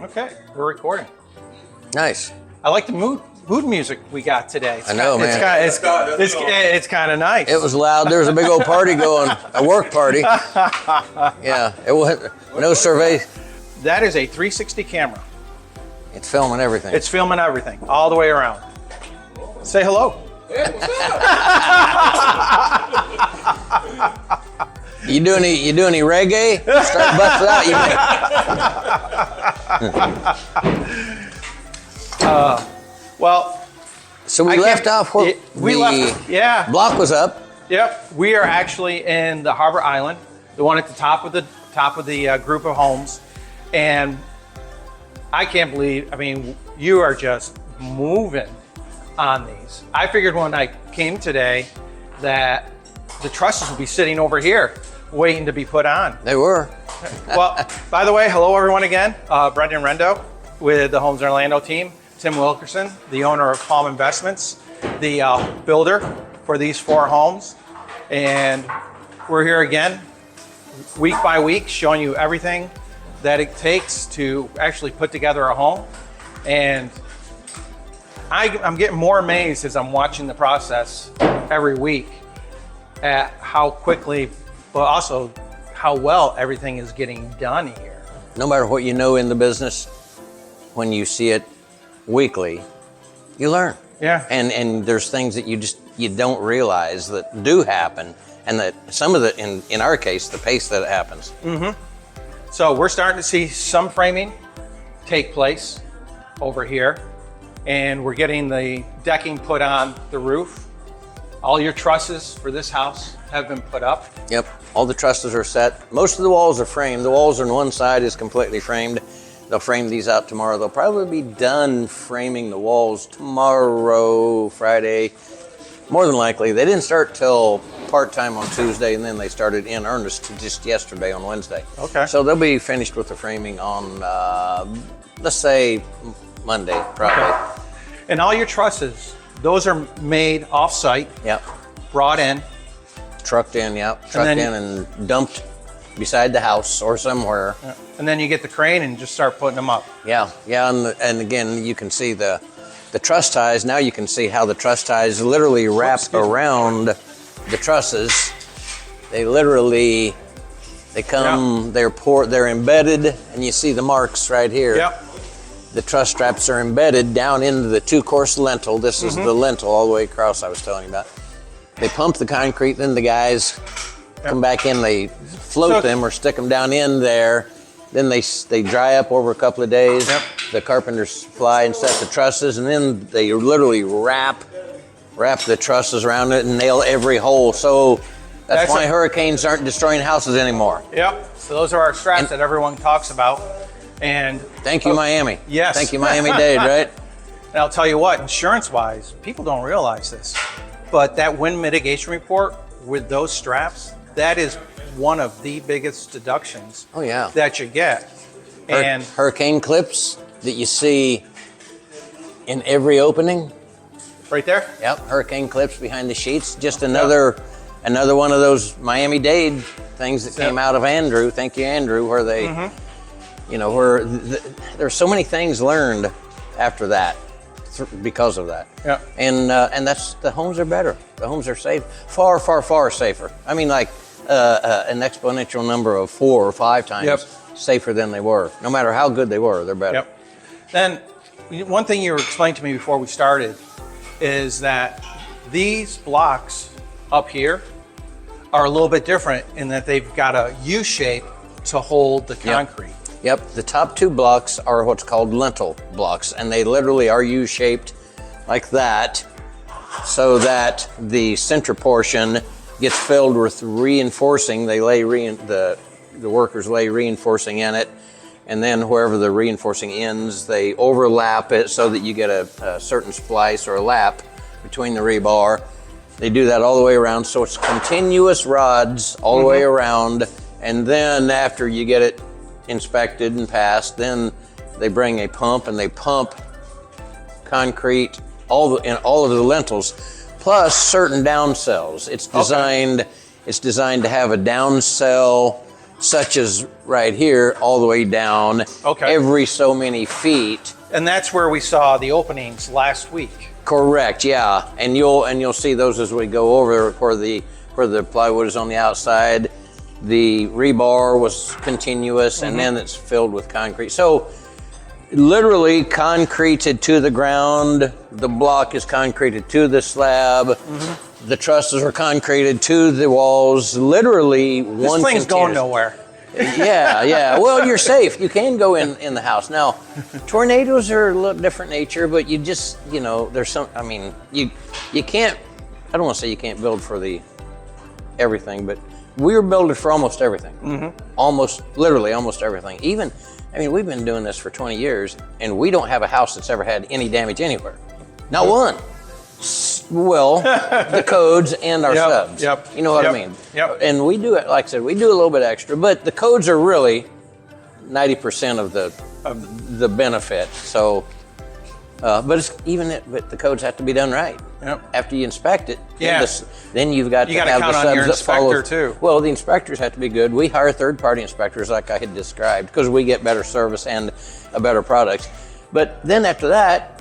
Okay, we're recording. Nice. I like the mood music we got today. I know, man. It's kind of nice. It was loud. There was a big old party going, a work party. Yeah, it was no survey. That is a 360 camera. It's filming everything. It's filming everything, all the way around. Say hello. Hey, what's up? You do any reggae? Start busting out. Well, So we left off where yeah. block was up. Yep, we are actually in the Harbor Island, the one at the top of the group of homes, and I can't believe. I mean, you are just moving on these. I figured when I came today that the trusses will be sitting over here, waiting to be put on. They were. Well, by the way, hello everyone again. Brendan Rendo with the Homes in Orlando team. Tim Wilkerson, the owner of Palm Investments, the builder for these 4 homes. And we're here again, week by week, showing you everything that it takes to actually put together a home. And I'm getting more amazed as I'm watching the process every week at how quickly, but also how well everything is getting done here. No matter what you know in the business, when you see it weekly, you learn. Yeah. And there's things that you don't realize that do happen, and that some of the in our case, the pace that it happens. Mm-hmm. So we're starting to see some framing take place over here, and we're getting the decking put on the roof. All your trusses for this house have been put up. Yep, all the trusses are set. Most of the walls are framed. The walls on one side is completely framed. They'll frame these out tomorrow. They'll probably be done framing the walls tomorrow, Friday, more than likely. They didn't start till part-time on Tuesday, and then they started in earnest just yesterday on Wednesday. Okay. So they'll be finished with the framing on, let's say, Monday, probably. Okay. And all your trusses, those are made off-site, Yep. brought in. Trucked in, yep. Trucked in and dumped beside the house or somewhere. And then you get the crane and just start putting them up. Yeah, and again, you can see the truss ties. Now you can see how the truss ties literally wrap around the trusses. They literally, they're embedded, and you see the marks right here. Yep. The truss straps are embedded down into the 2-course lentil. This is the lentil all the way across I was telling you about. They pump the concrete, then the guys come back in, they float them or stick them down in there. Then they dry up over a couple of days. Yep. The carpenters fly and set the trusses, and then they literally wrap the trusses around it and nail every hole. So that's why hurricanes aren't destroying houses anymore. Yep. So those are our straps that everyone talks about. And thank you, Miami. Yes. Thank you, Miami-Dade, right? And I'll tell you what, insurance-wise, people don't realize this, but that wind mitigation report with those straps, that is one of the biggest deductions that you get. And hurricane clips that you see in every opening. Right there? Yep, hurricane clips behind the sheets. Just another one of those Miami-Dade things that came out of Andrew. Thank you, Andrew, where they, where there's so many things learned after that because of that. Yeah. And that's, the homes are better. The homes are safe, far, far, far safer. I mean, like an exponential number of 4 or 5 times safer than they were. No matter how good they were, they're better. Yep. Then one thing you were explaining to me before we started is that these blocks up here are a little bit different in that they've got a U shape to hold the concrete. Yep, the top 2 blocks are what's called lentil blocks, and they literally are U-shaped like that, so that the center portion gets filled with reinforcing. They lay the workers lay reinforcing in it, and then wherever the reinforcing ends, they overlap it so that you get a certain splice or a lap between the rebar. They do that all the way around, so it's continuous rods all the way around, and then after you get it inspected and passed, then they bring a pump and they pump concrete in all of the lentils, plus certain down cells. It's designed to have a down cell such as right here, all the way down, Okay. every so many feet. And that's where we saw the openings last week. Correct, yeah, and you'll see those as we go over where the plywood is on the outside. The rebar was continuous, and then it's filled with concrete. So literally concreted to the ground. The block is concreted to the slab. The trusses are concreted to the walls. Literally This thing's going nowhere. Yeah. Well, you're safe. You can go in the house. Now, tornadoes are a little different nature, but you just, there's some, I mean, you can't, I don't want to say you can't build for everything, but we're building for almost everything. Literally almost everything. Even, I mean, we've been doing this for 20 years, and we don't have a house that's ever had any damage anywhere. Not one. Well, the codes and our subs. You know what I mean? And we do it, like I said, we do a little bit extra, but the codes are really 90% of the benefit. So, but the codes have to be done right. After you inspect it, then you've got to have the subs that follow. Too. Well, the inspectors have to be good. We hire third-party inspectors, like I had described, because we get better service and a better product. But then after that,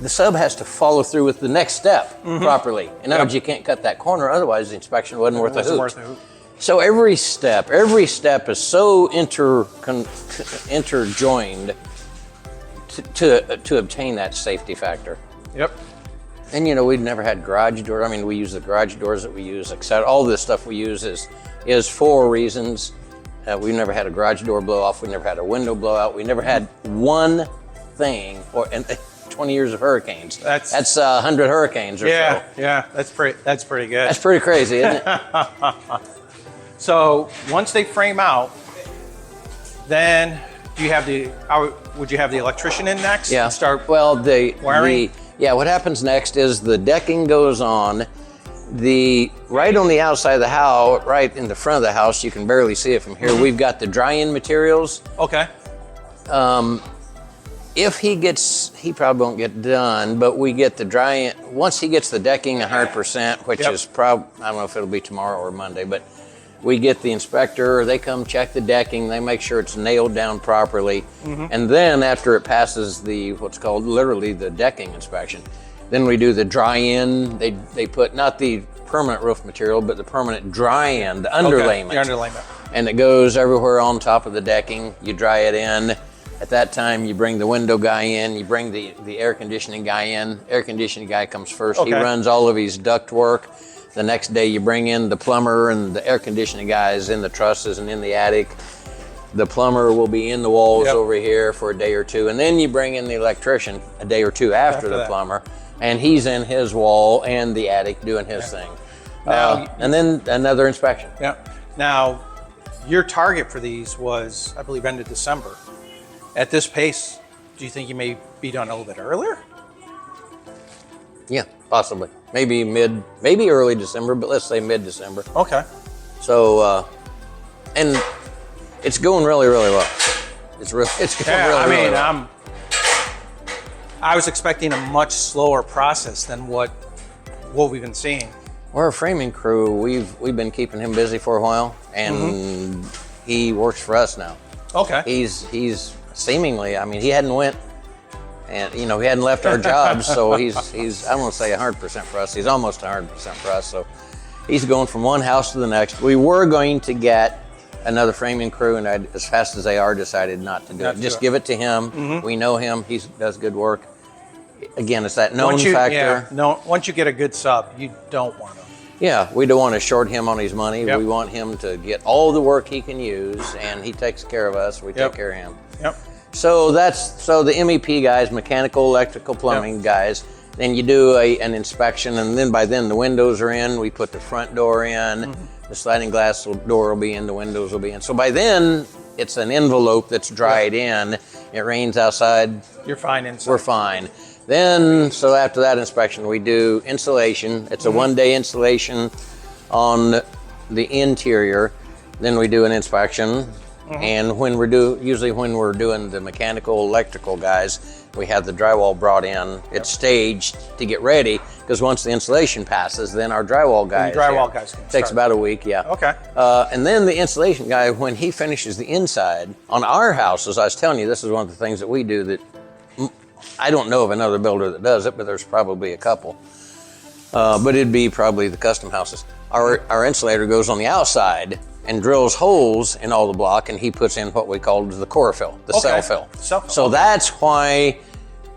the sub has to follow through with the next step properly. In other words, you can't cut that corner, otherwise the inspection wasn't worth a hoot. So every step is so interjoined to obtain that safety factor. And we've never had garage doors. I mean, we use the garage doors that we use, etc. All this stuff we use is for reasons. We've never had a garage door blow off. We never had a window blowout. We never had one thing, 20 years of hurricanes. That's 100 hurricanes or so. Yeah, that's pretty good. That's pretty crazy, isn't it? So once they frame out, then would you have the electrician in next? Yeah. And start wiring? What happens next is the decking goes on. Right on the outside of the house, right in the front of the house, you can barely see it from here. We've got the dry-in materials. Okay. If he probably won't get done, but we get the dry-in, once he gets the decking 100%, which is I don't know if it'll be tomorrow or Monday, but we get the inspector, they come check the decking, they make sure it's nailed down properly, and then after it passes what's called literally the decking inspection, then we do the dry-in. They put not the permanent roof material, but the permanent dry-in, the underlayment. The underlayment. And it goes everywhere on top of the decking. You dry it in. At that time, you bring the window guy in, you bring the air conditioning guy in. Air conditioning guy comes first. He runs all of his duct work. The next day, you bring in the plumber and the air conditioning guys in the trusses and in the attic. The plumber will be in the walls over here for a day or two. And then you bring in the electrician a day or two after the plumber. And he's in his wall and the attic doing his thing. And then another inspection. Now, your target for these was, I believe, end of December. At this pace, do you think you may be done a little bit earlier? Yeah, possibly. Maybe early December, but let's say mid-December. Okay. So, and it's going really, really well. It's going really well. I was expecting a much slower process than what we've been seeing. We're a framing crew. We've been keeping him busy for a while, and he works for us now. Okay. He's seemingly, I mean, he hadn't went, and he hadn't left our jobs, so he's I don't want to say 100% for us. He's almost 100% for us. So he's going from one house to the next. We were going to get another framing crew, and as fast as they are, decided not to do it. Just give it to him. We know him. He does good work. Again, it's that known factor. Once you get a good sub, you don't want to. Yeah, we don't want to short him on his money. We want him to get all the work he can use, and he takes care of us. We take care of him. So the MEP guys, mechanical, electrical, plumbing guys. Then you do an inspection, and then by then the windows are in. We put the front door in. The sliding glass door will be in. The windows will be in. So by then it's an envelope that's dried in. It rains outside. You're fine inside. We're fine. Then, so after that inspection, we do insulation. It's a one-day installation on the interior. Then we do an inspection. And usually when we're doing the mechanical, electrical guys, we have the drywall brought in. It's staged to get ready. because once the insulation passes, then our drywall guy is drywall here. guys can Takes start. about a week, yeah. Okay. And then the insulation guy, when he finishes the inside, on our houses, I was telling you, this is one of the things that we do that I don't know of another builder that does it, but there's probably a couple. But it'd be probably the custom houses. Our insulator goes on the outside and drills holes in all the block, and he puts in what we call the core fill, the cell fill. Cell fill, So that's why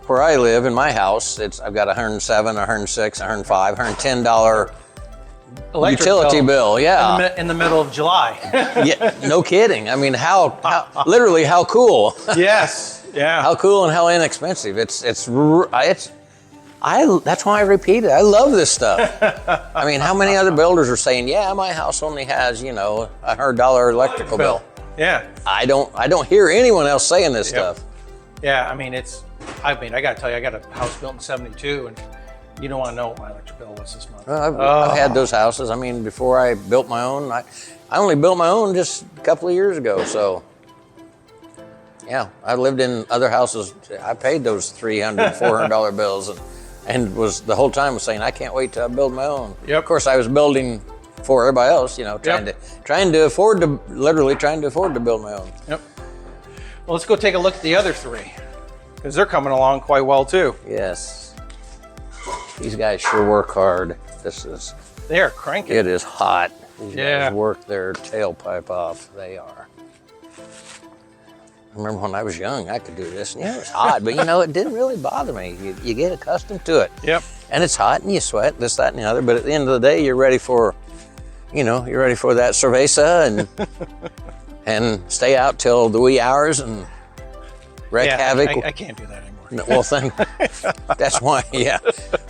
where I live in my house, I've got $107, $106, $105, $110 Electric utility bill. Yeah. in the middle of July. Yeah, no kidding. I mean, literally how cool. Yes. Yeah. How cool and how inexpensive. That's why I repeat it. I love this stuff. I mean, how many other builders are saying, yeah, my house only has, $100 electrical bill. Yeah. I don't hear anyone else saying this stuff. Yeah. I mean, I got to tell you, I got a house built in '72, and you don't want to know what my electric bill was this month. Well, I've had those houses. I mean, before I built my own, I only built my own just a couple of years ago. So, yeah, I lived in other houses. I paid those $300, $400 bills, and was the whole time was saying, I can't wait till I build my own. Yep. Of course, I was building for everybody else, trying to afford to build my own. Yep. Well, let's go take a look at the other three, because they're coming along quite well too. Yes. These guys sure work hard. They are cranking. It is hot. These Yeah. guys work their tailpipe off. They are. I remember when I was young, I could do this. And it was hot, but it didn't really bother me. You get accustomed to it. Yep. And it's hot and you sweat, this, that, and the other. But at the end of the day, you're ready for that cerveza and stay out till the wee hours and wreak havoc. I can't do that anymore. No, well, that's why, yeah.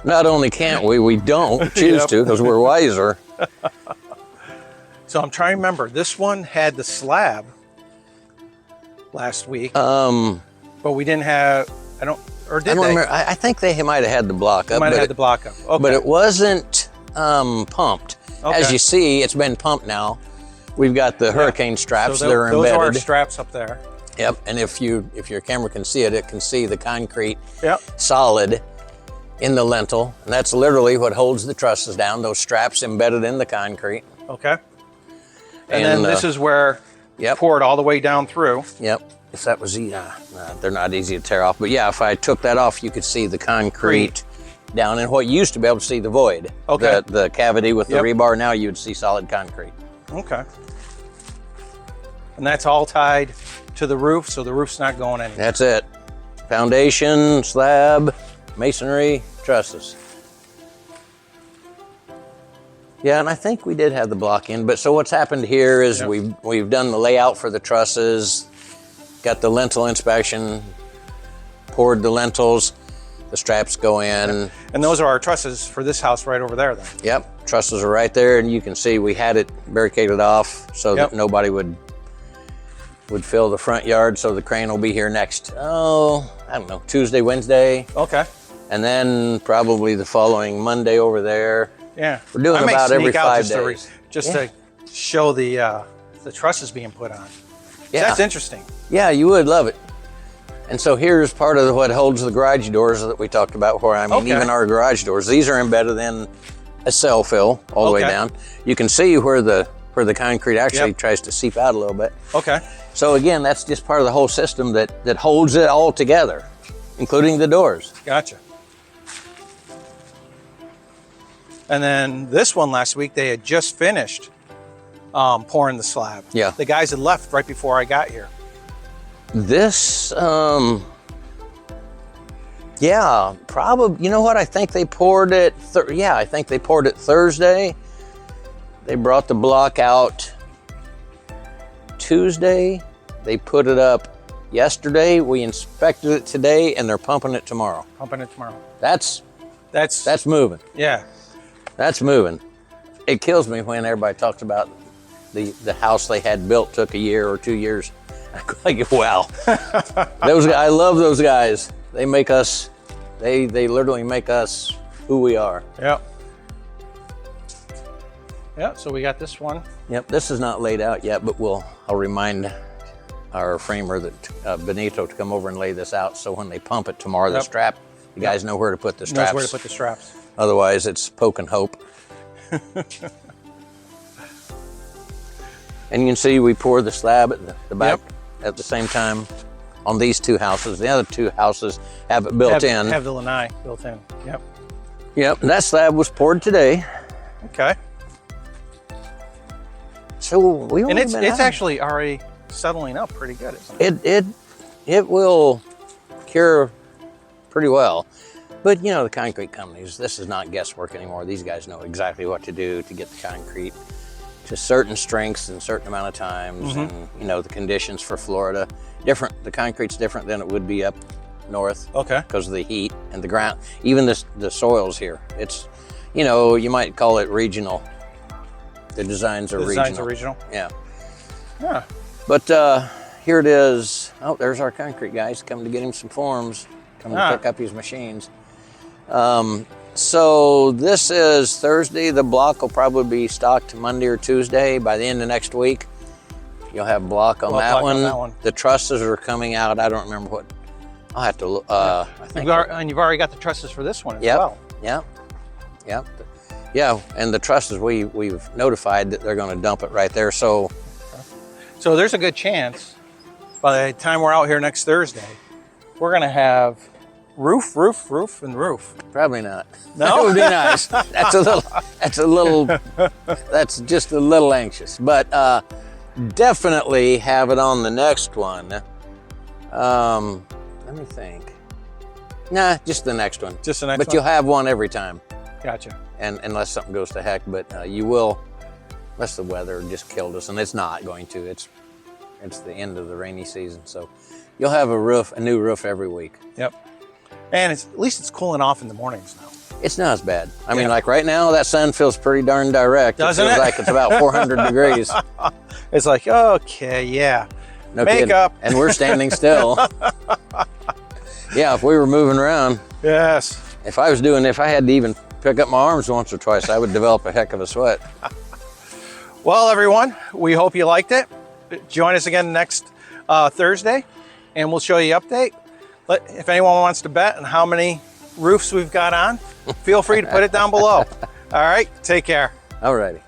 Not only can't we don't choose to because we're wiser. So I'm trying to remember. This one had the slab last week, but we didn't have. I don't remember. I think they might have had the block up. Might have had the block up. Okay. But it wasn't pumped. Okay. As you see, it's been pumped now. We've got the hurricane straps that are embedded. Those are our straps up there. Yep, and if your camera can see it, it can see the concrete solid in the lentil, and that's literally what holds the trusses down, those straps embedded in the concrete. Okay. And then this is where pour it all the way down through. Yep, if that was easy, they're not easy to tear off, but yeah, if I took that off, you could see the concrete down in what you used to be able to see the void. Okay. The cavity with the rebar, now you would see solid concrete. Okay. And that's all tied to the roof, so the roof's not going anywhere. That's it. Foundation, slab, masonry, trusses. Yeah, and I think we did have the block in, but so what's happened here is we've done the layout for the trusses, got the lentil inspection, poured the lentils, the straps go in. And those are our trusses for this house right over there then. Yep, trusses are right there, and you can see we had it barricaded off so that nobody would fill the front yard, so the crane will be here next, I don't know, Tuesday, Wednesday. Okay. And then probably the following Monday over there. Yeah. We're doing about every 5 days. Just to show the trusses being put on. Yeah. That's interesting. Yeah, you would love it. And so here's part of what holds the garage doors that we talked about, even our garage doors. These are embedded in a cell fill all the way down. You can see where the concrete actually tries to seep out a little bit. Okay. So again, that's just part of the whole system that holds it all together, including the doors. Gotcha. And then this one last week, they had just finished pouring the slab. Yeah. The guys had left right before I got here. This, probably, you know what? I think they poured it, I think they poured it Thursday. They brought the block out Tuesday. They put it up yesterday. We inspected it today, and they're pumping it tomorrow. Pumping it tomorrow. That's moving. Yeah. That's moving. It kills me when everybody talks about the house they had built took a year or 2 years. Like, wow. I love those guys. They make us, they literally make us who we are. Yep. Yep, so we got this one. Yep, this is not laid out yet, but I'll remind our framer that Benito to come over and lay this out, so when they pump it tomorrow, the strap, the guys know where to put the straps. Knows where to put the straps. Otherwise, it's poking hope. And you can see we pour the slab at the back at the same time on these two houses. The other two houses have it built in. Have the lanai built in. Yep. Yep, and that slab was poured today. Okay. So we only And it's actually already settling up pretty good, isn't it? It will cure pretty well. But you know, the concrete companies, this is not guesswork anymore. These guys know exactly what to do to get the concrete to certain strengths in certain amount of times. And you know, the conditions for Florida, different. The concrete's different than it would be up north. Okay. Because of the heat and the ground, even the soils here. It's, you know, you might call it regional. The designs are regional. Designs are regional. Yeah. Yeah. But here it is. Oh, there's our concrete guys coming to get him some forms, coming to pick up his machines. So this is Thursday. The block will probably be stocked Monday or Tuesday. By the end of next week, you'll have block on that one. The trusses are coming out. I don't remember what. I'll have to look. I think. And you've already got the trusses for this one as well. Yep. Yeah, and the trusses, we've notified that they're going to dump it right there. So there's a good chance by the time we're out here next Thursday, we're going to have roof, and roof. Probably not. No? That would be nice. That's just a little anxious, but definitely have it on the next one. Let me think. Nah, just the next one. Just the next one? But you'll have one every time. Gotcha. And unless something goes to heck, but you will, unless the weather just killed us, and it's not going to. It's the end of the rainy season, so you'll have a new roof every week. Yep. And at least it's cooling off in the mornings now. It's not as bad. I mean, like right now, that sun feels pretty darn direct. Doesn't it? It feels like it's about 400 degrees. It's like, okay, yeah. No Makeup. kidding. And we're standing still. Yeah, if we were moving around. Yes. If I had to even pick up my arms once or twice, I would develop a heck of a sweat. Well, everyone, we hope you liked it. Join us again next Thursday, and we'll show you an update. If anyone wants to bet on how many roofs we've got on, feel free to put it down below. All right, take care. All righty.